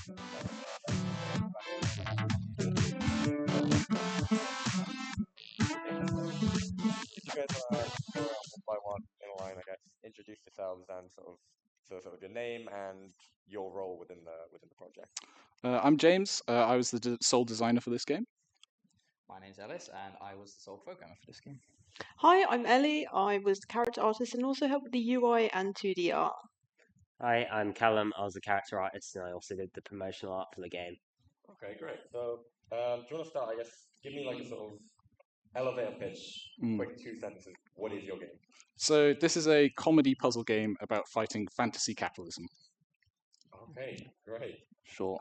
If you guys want to go around one by one in a line, I guess, introduce yourselves and sort of your name and your role within the project. I'm James. I was the sole designer for this game. My name's Ellis, and I was the sole programmer for this game. Hi, I'm Ellie. I was the character artist and also helped with the UI and 2D art. Hi, I'm Callum. I was a character artist, and I also did the promotional art for the game. Okay, great. So, do you want to start? I guess, give me like a sort of elevator pitch, quick 2 sentences. What is your game? So this is a comedy puzzle game about fighting fantasy capitalism. Okay, great. Sure.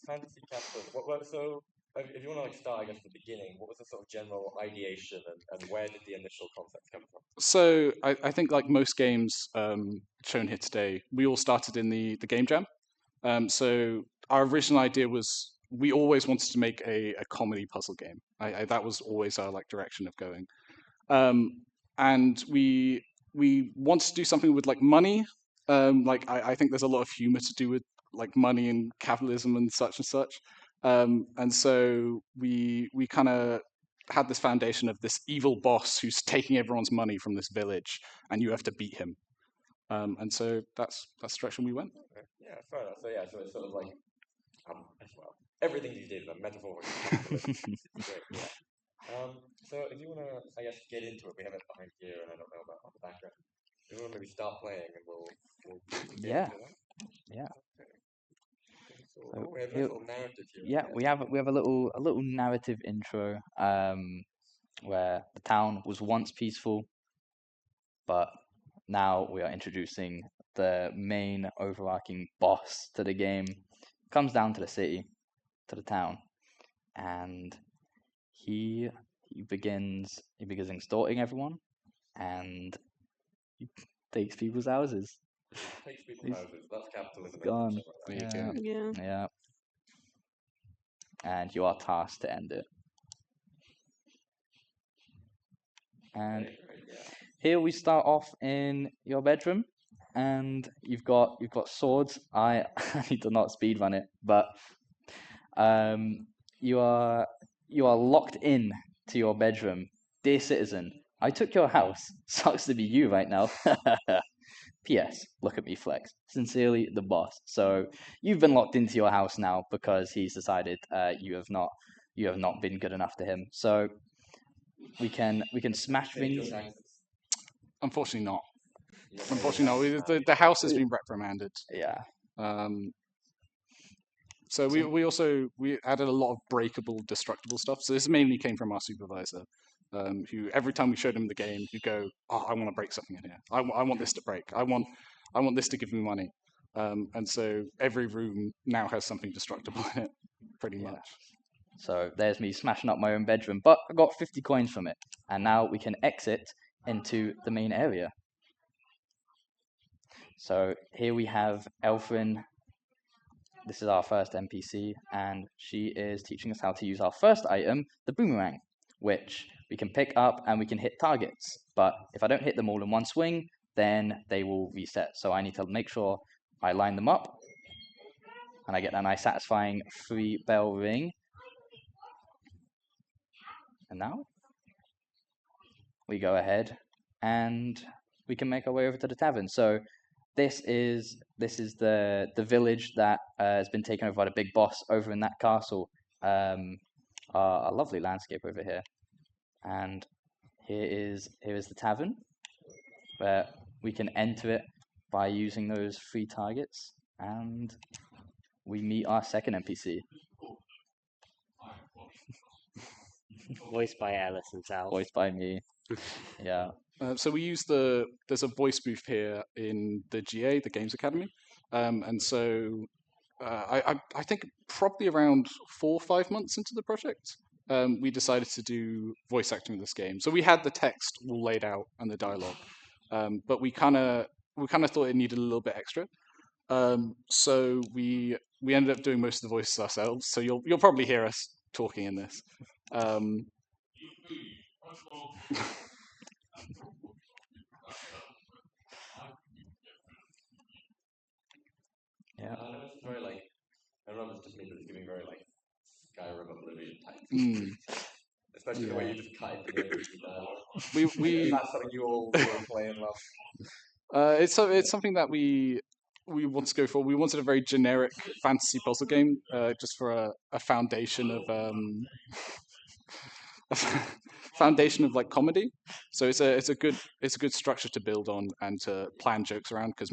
Fantasy capitalism. So, if you want to like start, I guess, at the beginning, what was the sort of general ideation and where did the initial concepts come from? So I think like most games shown here today, we all started in the game jam. So our original idea was we always wanted to make a comedy puzzle game. That was always our like direction of going. And we wanted to do something with like money. I think there's a lot of humor to do with like money and capitalism and such. And so we kind of had this foundation of this evil boss who's taking everyone's money from this village, and you have to beat him. And so that's the direction we went. Okay. Yeah, fair enough. So it's sort of like well, everything you did, a metaphor. Great. Yeah. So if you want to, I guess, get into it, we have it behind here, and I don't know about on the background. If you want to maybe start playing, and we'll Yeah. into that. Yeah. Okay. So we have a little narrative here. Yeah, we have a little narrative intro where the town was once peaceful, but now we are introducing the main overarching boss to the game. Comes down to the city, to the town, and he begins extorting everyone, and he takes people's houses. Takes people's houses. That's capitalism. Gone. There you go. Yeah. Yeah. And you are tasked to end it. And here we start off in your bedroom, and you've got swords. I need to not speedrun it, but you are locked in to your bedroom. Dear citizen, I took your house. Sucks to be you right now. P.S. Look at me flex. Sincerely, the boss. So you've been locked into your house now because he's decided you have not been good enough to him. So we can smash things. Unfortunately not. Unfortunately, no. The house has been reprimanded. Yeah. So we also added a lot of breakable, destructible stuff. So this mainly came from our supervisor, who every time we showed him the game, he'd go, "Oh, I want to break something in here. I want this to break. I want this to give me money." And so every room now has something destructible in it, pretty much. So there's me smashing up my own bedroom, but I got 50 coins from it, and now we can exit into the main area. So here we have Elfrin. This is our first NPC, and she is teaching us how to use our first item, the boomerang, which we can pick up and we can hit targets. But if I don't hit them all in one swing, then they will reset. So I need to make sure I line them up, and I get that nice satisfying 3-bell ring. And now we go ahead and we can make our way over to the tavern. So this is the village that has been taken over by the big boss over in that castle. A lovely landscape over here, and here is the tavern, where we can enter it by using those 3 targets, and we meet our second NPC. Voiced by Ellis himself. Voiced by me. Yeah. So we use there's a voice booth here in the GA, the Games Academy, and so I think probably around 4 or 5 months into the project, we decided to do voice acting in this game. So we had the text all laid out and the dialogue, but we kind of thought it needed a little bit extra. So we ended up doing most of the voices ourselves. So you'll probably hear us talking in this. Yeah. It's very like Especially the way you just cut into the NPC dialogue. We Is that something you all play and love? it's something that we want to go for. We wanted a very generic fantasy puzzle game, just for a foundation of foundation of like comedy. So it's a good structure to build on and to plan jokes around, because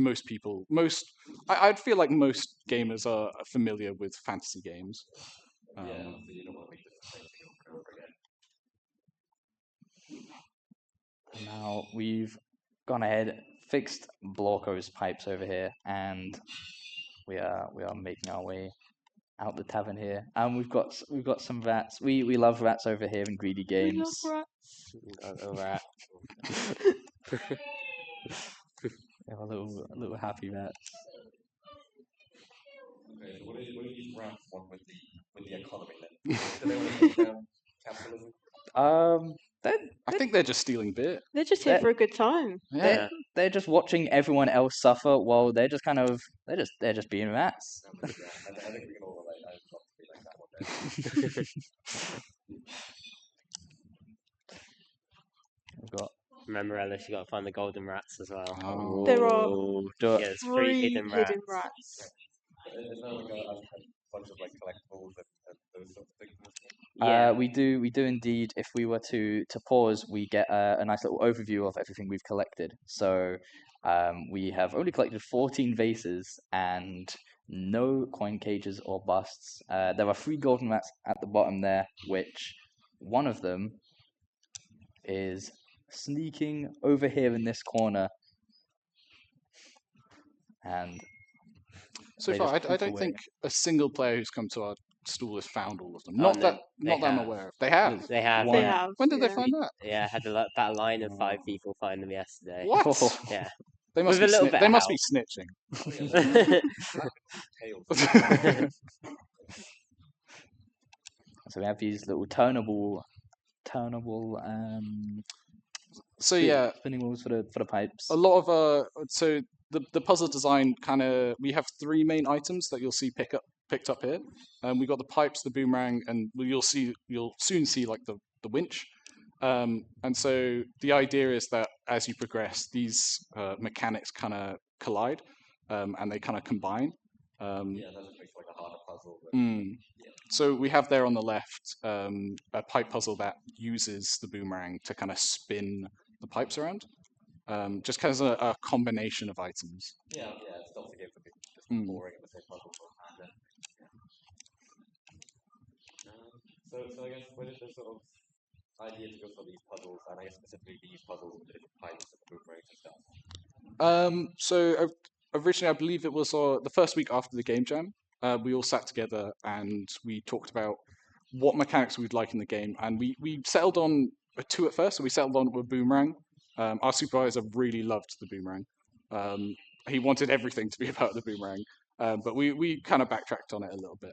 I'd feel like most gamers are familiar with fantasy games. So you don't want to make this the same thing over and over again. Now we've gone ahead, fixed Blorko's pipes over here, and we are making our way out the tavern here. And we've got some rats. We love rats over here in Greedy We Games. love rats. A rat. They're little happy rats. Okay, so what do these rats want with the economy then? Do they want to take down capitalism? I think they're just stealing beer. They're just here for a good time. Yeah. They're just watching everyone else suffer while they're just being rats. I think we can all relate. I'd love to be like that one day. We've got Remember, Ellis, you got to find the golden rats as well. There are do- Yeah, there's 3 three hidden hidden rats. rats. Is there like a bunch of like collectibles and those sorts of things? Yeah. we do indeed. If we were to pause, we get a nice little overview of everything we've collected. So we have only collected 14 vases and no coin cages or busts. There are 3 golden rats at the bottom there, which one of them is sneaking over here in this corner. And So they far, just I poof don't away. think a single player who's come to our stall has found all of them. Oh, Not no, that they I'm have. aware of. They have. They have. They One- have. When did they yeah. find that? Yeah, had about a line of 5 people find them yesterday. What? Yeah. They must With a little bit they of must be snitching. Tails. So we have these little turnable So yeah, spinning wheels for the pipes. a lot of so the puzzle design we have 3 main items that you'll see picked up here. We got the pipes, the boomerang, and you'll soon see like the winch. And so the idea is that as you progress, these mechanics kind of collide, and they kind of combine. Yeah, that just makes like a harder puzzle. But So we have there on the left a pipe puzzle that uses the boomerang to kind of spin the pipes around, just kind of a combination of items. yeah, it's not a game for people just boring in the same puzzle for a time. Then. So I guess where did the sort of idea to go for these puzzles, and I guess specifically these puzzles with the different pipes and the boomerangs and stuff? So originally, I believe it was the first week after the game jam. We all sat together and we talked about what mechanics we'd like in the game, and we settled on 2 at first. So we settled on a boomerang. Our supervisor really loved the boomerang. He wanted everything to be about the boomerang, but we kind of backtracked on it a little bit.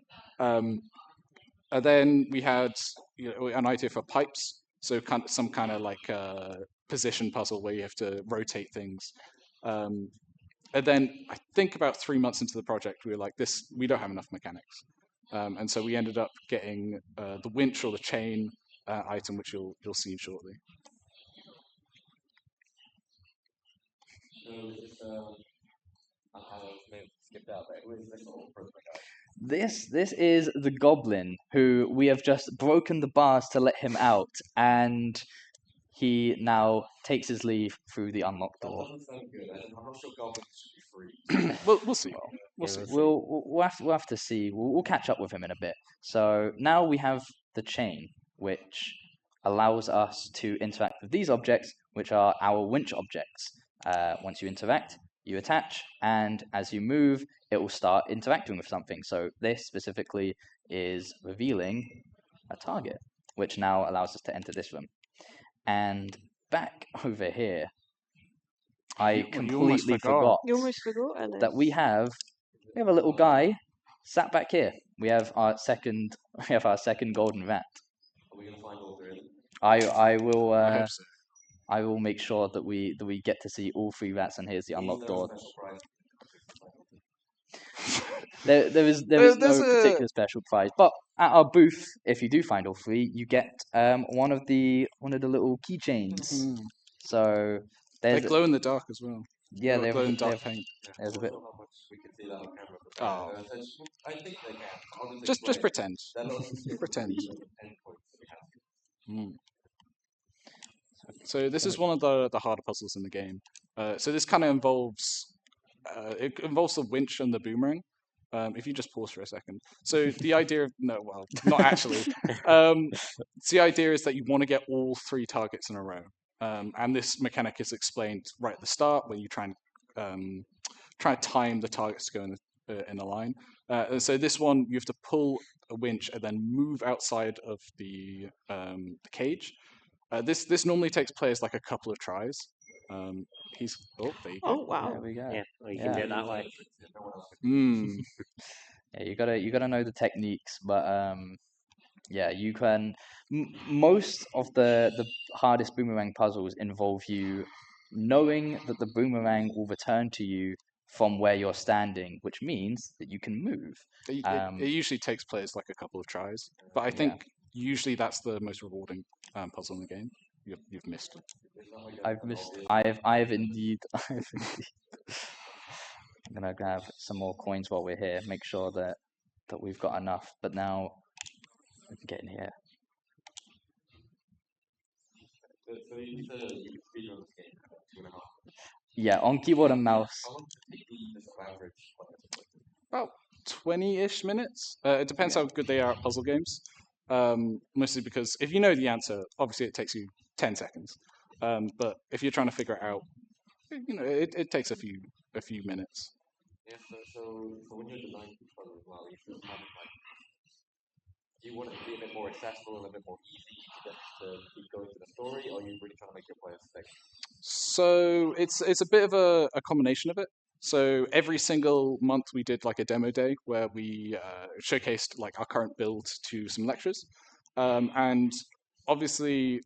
And then we had an idea for pipes, so some kind of like position puzzle where you have to rotate things. And then I think about 3 months into the project, we were like, we don't have enough mechanics. And so we ended up getting the winch or the chain item, which you'll see shortly. So I may have skipped out, but who is this little prisoner guy? This is the goblin who we have just broken the bars to let him out, and he now takes his leave through the unlocked That door. doesn't sound good. I'm not sure goblins should be free. We'll see. We'll see. We'll have to see. We'll catch up with him in a bit. So now we have the chain, which allows us to interact with these objects, which are our winch objects. Once you interact, you attach, and as you move, it will start interacting with something. So this specifically is revealing a target, which now allows us to enter this room. And back over here, I completely forgot You almost forgot, Ellis. that we have a little guy sat back here. We have our second golden rat. Are we gonna find all 3 of them? I will I hope so. I will make sure that we get to see all 3 rats, and here's the unlocked door. Special prize. There is no There's a- particular special prize, but at our booth, if you do find all 3, you get one of the little keychains. Mm. So They there's glow in the dark as well. yeah, They've they got glow in have, dark paint. there's a I'm bit. not sure how much we can see that on camera, but Oh. essentially, I think they can. I'll Just explain. pretend. They're not Pretend. endpoints that we have. Mm. So this is one of the harder puzzles in the game. So this kind of involves it involves the winch and the boomerang. If you just pause for a second. So the idea of not actually. The idea is that you want to get all 3 targets in a row, and this mechanic is explained right at the start when you try to time the targets to go in a line. And so this one you have to pull a winch and then move outside of the cage. This normally takes players like a couple of tries. There you go. Oh wow. There we go. Yeah, or you can do it that way. Mm. Yeah, you gotta know the techniques, but yeah, you can. Most of the hardest boomerang puzzles involve you knowing that the boomerang will return to you from where you're standing, which means that you can move. It usually takes players like a couple of tries, but I think usually that's the most rewarding puzzle in the game. You've missed it. I've missed. I have indeed. I have indeed. I'm gonna grab some more coins while we're here. Make sure that we've got enough. But now we can get in here. So you said you could speed run this game in 2.5. Yeah, on keyboard and mouse. I want to take the average. About 20-ish minutes. It depends how good they are at puzzle games. Mostly because if you know the answer, obviously it takes you 10 seconds. But if you're trying to figure it out, it takes a few minutes. Yeah, so when you're designing these puzzles as well, you should have do you want it to be a bit more accessible and a bit more easy to get to keep going to the story, or are you really trying to make your players stick? So it's a bit of a combination of it. So every single month we did like a demo day where we showcased like our current build to some lecturers, and obviously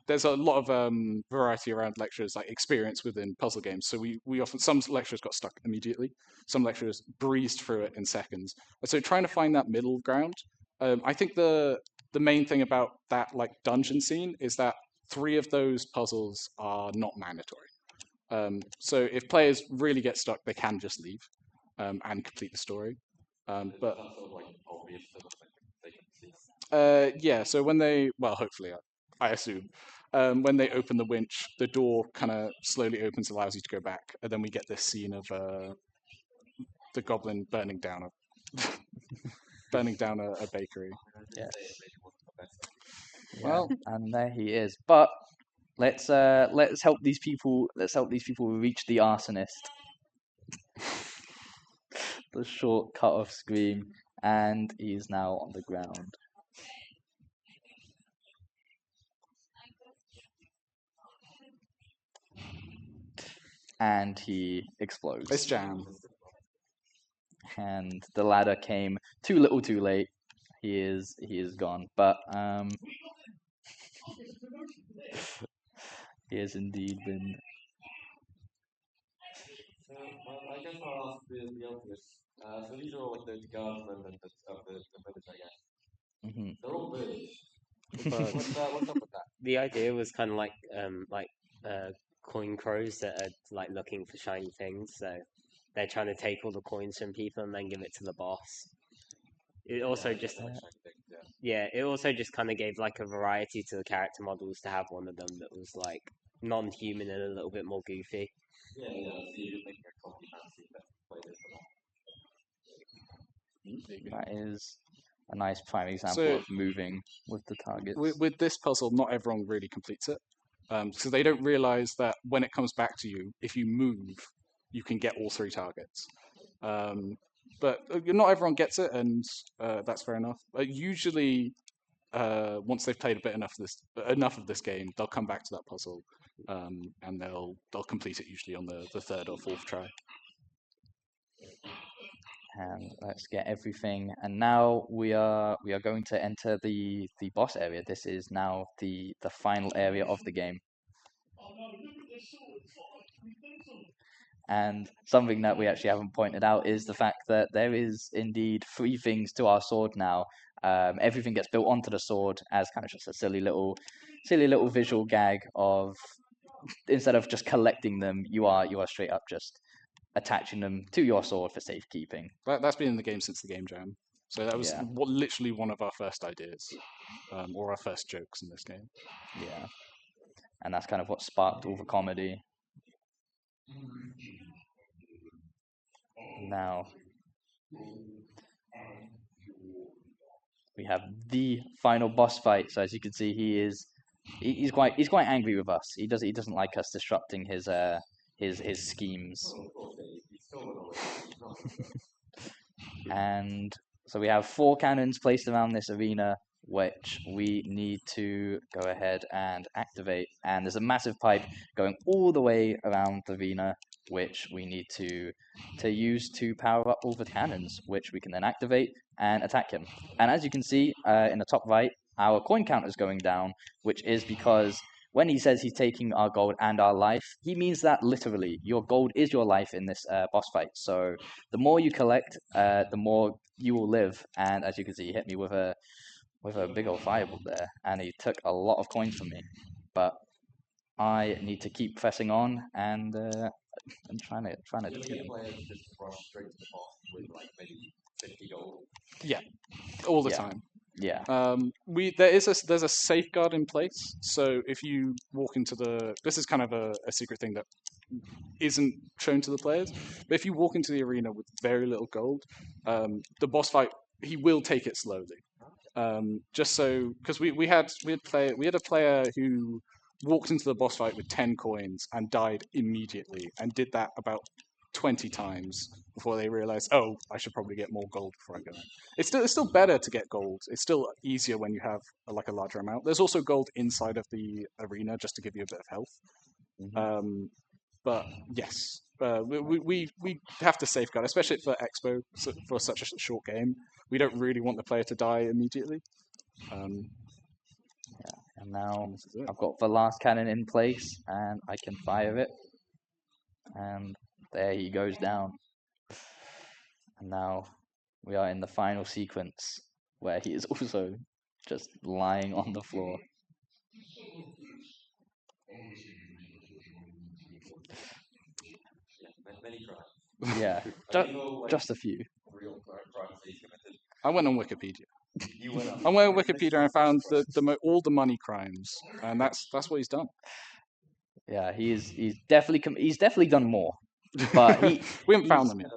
there's a lot of variety around lecturers, like experience within puzzle games. So we often some lecturers got stuck immediately, some lecturers breezed through it in seconds. So trying to find that middle ground. I think the main thing about that like dungeon scene is that 3 of those puzzles are not mandatory. So if players really get stuck, they can just leave and complete the story. But That's sort of like obvious to them, they can see. yeah, so when hopefully, I assume, when they open the winch, the door kind of slowly opens, allows you to go back, and then we get this scene of the goblin burning down a bakery. Yes. Well, and there he is. But let's help these people. Let's help these people reach the arsonist. The short cut-off scream, and he is now on the ground. And he explodes. it's jam. And the ladder came too little, too late. He is gone. But he has indeed been. Well, I guess I'll ask the obvious. So these are all like the guardsmen and of the village, I guess. Mm-hmm. They're all birds. But What's up with that? The idea was kind of like coin crows that are like looking for shiny things. So they're trying to take all the coins from people and then give it to the boss. It also just it also just kind of gave like a variety to the character models to have one of them that was like non-human and a little bit more goofy. Yeah. So you're making a comedy fantasy that plays it. That is a nice prime example So- of moving with the targets. with this puzzle, not everyone really completes it. So they don't realize that when it comes back to you, if you move, you can get all 3 targets. But not everyone gets it, and that's fair enough. Usually, once they've played a bit enough of this game, they'll come back to that puzzle, and they'll complete it usually on the 3rd or 4th try. And let's get everything. And now we are going to enter the boss area. This is now the final area of the game. And something that we actually haven't pointed out is the fact that there is indeed 3 things to our sword now. everything gets built onto the sword as kind of just a silly little visual gag of, instead of just collecting them, you are straight up just attaching them to your sword for safekeeping. That's been in the game since the game jam. So that was Yeah. literally one of our first ideas, or our first jokes in this game. Yeah. And that's kind of what sparked all the comedy. Now we have the final boss fight. So as you can see, he's quite angry with us. He doesn't like us disrupting his schemes. And so we have 4 cannons placed around this arena, which we need to go ahead and activate. And there's a massive pipe going all the way around the arena, which we need to use to power up all the cannons, which we can then activate and attack him. And as you can see in the top right, our coin count is going down, which is because when he says he's taking our gold and our life, he means that literally. Your gold is your life in this boss fight. So the more you collect, the more you will live. And as you can see, he hit me with a big old fireball there, and he took a lot of coins from me. But I need to keep pressing on, and I'm trying to defeat him. Yeah, all the time. Yeah. There's a safeguard in place. So if you walk into this is kind of a secret thing that isn't shown to the players. But if you walk into the arena with very little gold, the boss fight, he will take it slowly. Just so, because we had a player who walked into the boss fight with 10 coins and died immediately, and did that about 20 times before they realized, oh, I should probably get more gold before I go in. It's still better to get gold. It's still easier when you have a larger amount. There's also gold inside of the arena just to give you a bit of health. Mm-hmm. But yes, we have to safeguard, especially for Expo, for such a short game. We don't really want the player to die immediately. Yeah, and now I've got the last cannon in place, and I can fire it. And there he goes down. And now we are in the final sequence, where he is also just lying on the floor. Yeah, just a few. I went on Wikipedia. I went on Wikipedia and found all the money crimes, and that's what he's done. Yeah, he's definitely done more, but we haven't found them yet.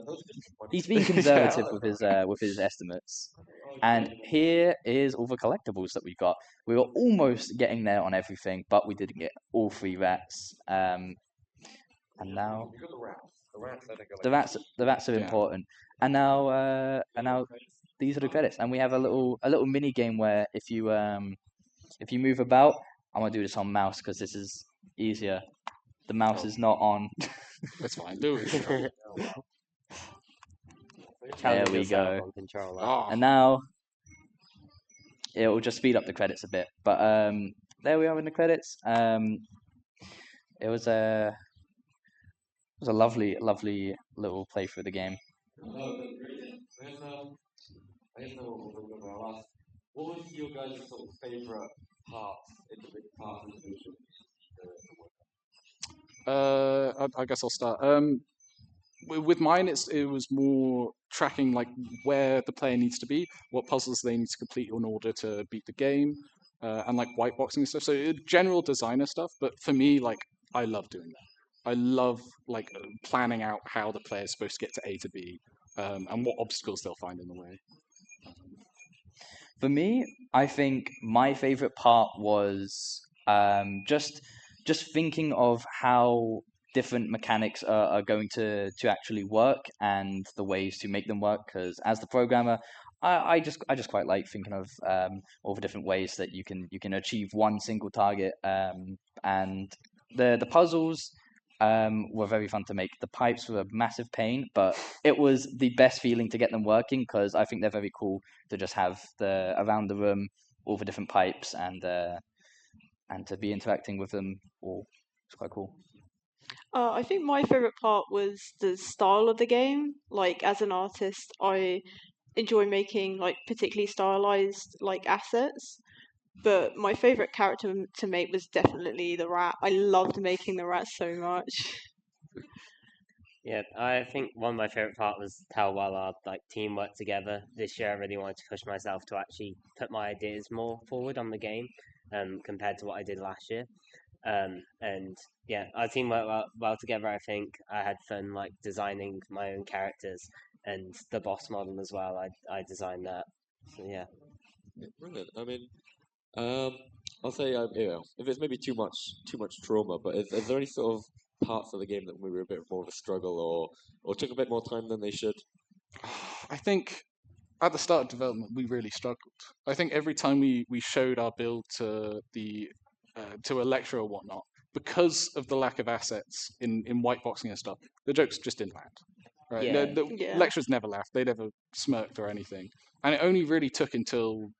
He's being conservative with his estimates. And here is all the collectibles that we got. We were almost getting there on everything, but we didn't get all 3 rats. And now the rats are important. And now these are the credits. And we have a little mini game where if you move about, I'm gonna do this on mouse because this is easier. The mouse is not on. That's fine. Do it. There we go. Oh. And now it will just speed up the credits a bit. But there we are in the credits. It was a lovely little playthrough of the game. What was your guys' sort of favourite part in the big part of the I guess I'll start. With mine, it was more tracking like where the player needs to be, what puzzles they need to complete in order to beat the game, and like whiteboxing and stuff. So general designer stuff. But for me, like I love doing that. I love like planning out how the player is supposed to get to A to B, and what obstacles they'll find in the way. For me, I think my favorite part was just thinking of how different mechanics are going to actually work and the ways to make them work. Because as the programmer, I just quite like thinking of all the different ways that you can achieve one single target. And the puzzles were very fun to make. The pipes were a massive pain, but it was the best feeling to get them working because I think they're very cool to just have around the room all the different pipes and to be interacting with them all. It's quite cool. I think my favorite part was the style of the game. Like as an artist, enjoy making like particularly stylized like assets. But my favorite character to make was definitely the rat. I loved making the rat so much. Yeah, I think one of my favorite part was how well our like team worked together. This year, I really wanted to push myself to actually put my ideas more forward on the game, compared to what I did last year. And yeah, our team worked well together. I think I had fun like designing my own characters and the boss model as well. I designed that. So yeah. Brilliant. I mean, I'll say, if it's maybe too much trauma, but is there any sort of parts of the game that maybe were a bit more of a struggle, or took a bit more time than they should? I think at the start of development, we really struggled. I think every time we showed our build to to a lecturer or whatnot, because of the lack of assets in whiteboxing and stuff, the jokes just didn't land. Right? Yeah. The lecturers never laughed. They never smirked or anything. And it only really took until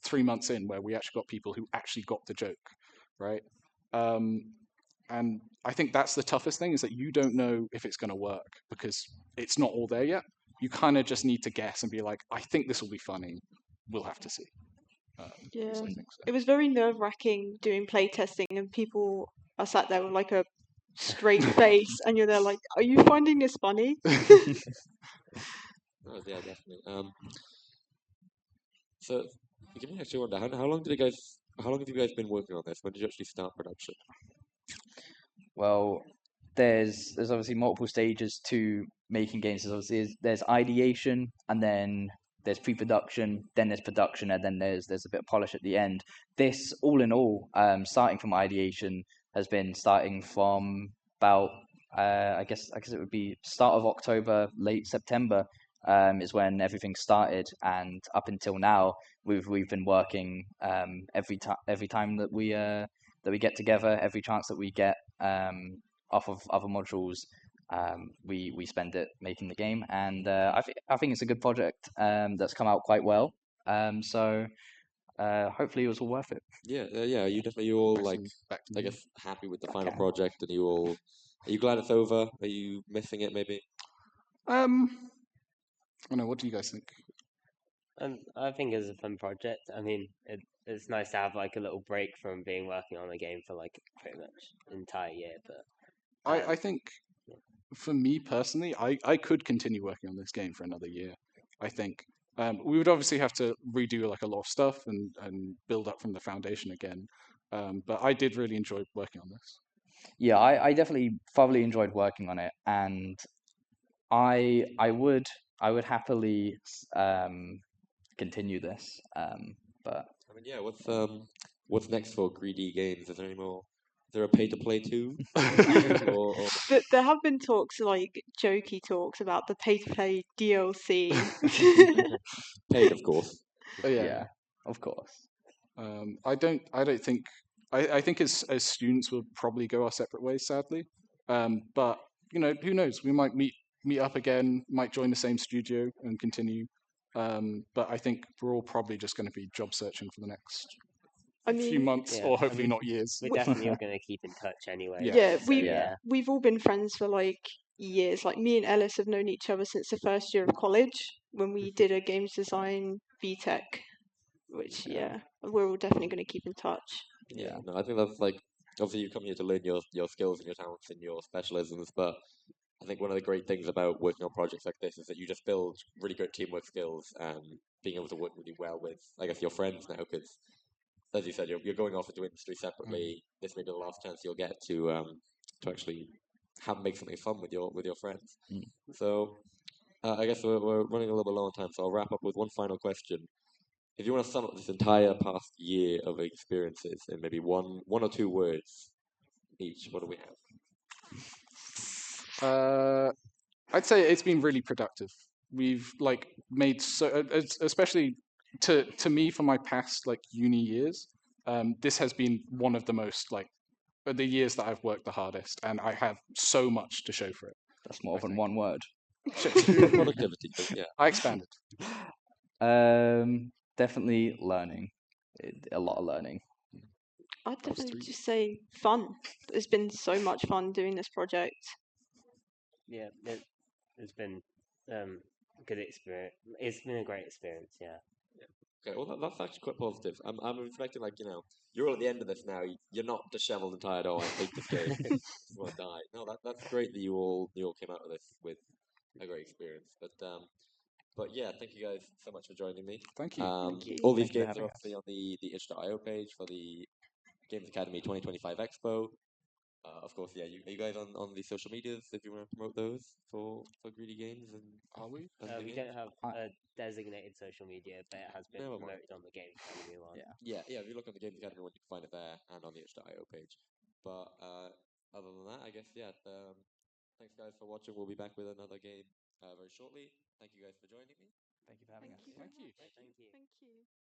3 months in where we actually got people who actually got the joke, right? And I think that's the toughest thing, is that you don't know if it's going to work because it's not all there yet. You kind of just need to guess and be like, I think this will be funny. We'll have to see. Yeah. So I think so. It was very nerve-wracking doing playtesting, and people are sat there with like a straight face, and you're there like, are you finding this funny? Oh, yeah, definitely. So give me actually wonder, how long have you guys been working on this? When did you actually start production? Well, there's obviously multiple stages to making games. There's ideation, and then there's pre-production, then there's production, and then there's a bit of polish at the end. This, all in all, starting from ideation, has been starting from about I guess it would be start of October, late September, is when everything started, and up until now, we've been working every time that we get together, every chance that we get off of other modules, we spend it making the game, and I think it's a good project that's come out quite well. So hopefully it was all worth it. Yeah. You all like, Back to I me. guess, happy with the final project, and are you glad it's over? Are you missing it maybe? I don't know. What do you guys think? I think it's a fun project. I mean, it's nice to have like a little break from being working on a game for like pretty much an entire year. But I think for me personally, I could continue working on this game for another year. I think we would obviously have to redo like a lot of stuff and build up from the foundation again. But I did really enjoy working on this. Yeah, I definitely thoroughly enjoyed working on it, and I would happily continue this. But I mean, yeah. What's next for GreedEGames? Is there any more? Is there a pay-to-play too? or There have been talks, like jokey talks, about the pay-to-play DLC. paid, of course. Oh, yeah. yeah, of course. I don't think I think as students we'll probably go our separate ways, sadly. But who knows? We might meet up again, might join the same studio and continue. But I think we're all probably just going to be job searching for the next I few mean, months, yeah, or I hopefully mean, not years. we're definitely all going to keep in touch anyway. Yeah. yeah, So, yeah. we've all been friends for like years. Like me and Ellis have known each other since the first year of college when we did a games design BTEC, which we're all definitely going to keep in touch. Yeah, no, I think that's like, obviously you come here to learn your skills and your talents and your specialisms, but I think one of the great things about working on projects like this is that you just build really good teamwork skills and being able to work really well with, I guess, your friends now, because as you said, you're going off into industry separately. This may be the last chance you'll get to actually make something fun with your friends. So I guess we're running a little bit low on time, so I'll wrap up with one final question. If you want to sum up this entire past year of experiences in maybe one or two words each, what do we have? I'd say it's been really productive. We've like made especially to me for my past like uni years. This has been one of the most like the years that I've worked the hardest, and I have so much to show for it. That's more than one word. Productivity, but yeah. I expanded. Definitely learning. A lot of learning. I'd definitely just say fun. It's been so much fun doing this project. Yeah, it's been good experience. It's been a great experience. Yeah. Okay, well that's actually quite positive. I'm reflecting like you're all at the end of this now. You're not disheveled and tired. Oh, I hate this game. I just want to die. No, that's great that you all came out of this with a great experience. But yeah, thank you guys so much for joining me. Thank you. Thank you. All these Thank you for games having are obviously on the itch.io page for the Games Academy 2025 Expo. Of course, yeah. Are you guys on the social medias if you want to promote those for GreedEGames and Are we? the We games? don't have a designated social media, but it has been Never mind. promoted on the Game Academy one. Yeah. Yeah. If you look on the Games Academy one, you can find it there and on the itch.io page. But other than that, I guess thanks guys for watching. We'll be back with another game very shortly. Thank you guys for joining me. Thank you for having Thank us. you very Thank you. much. Thank you. Thank you.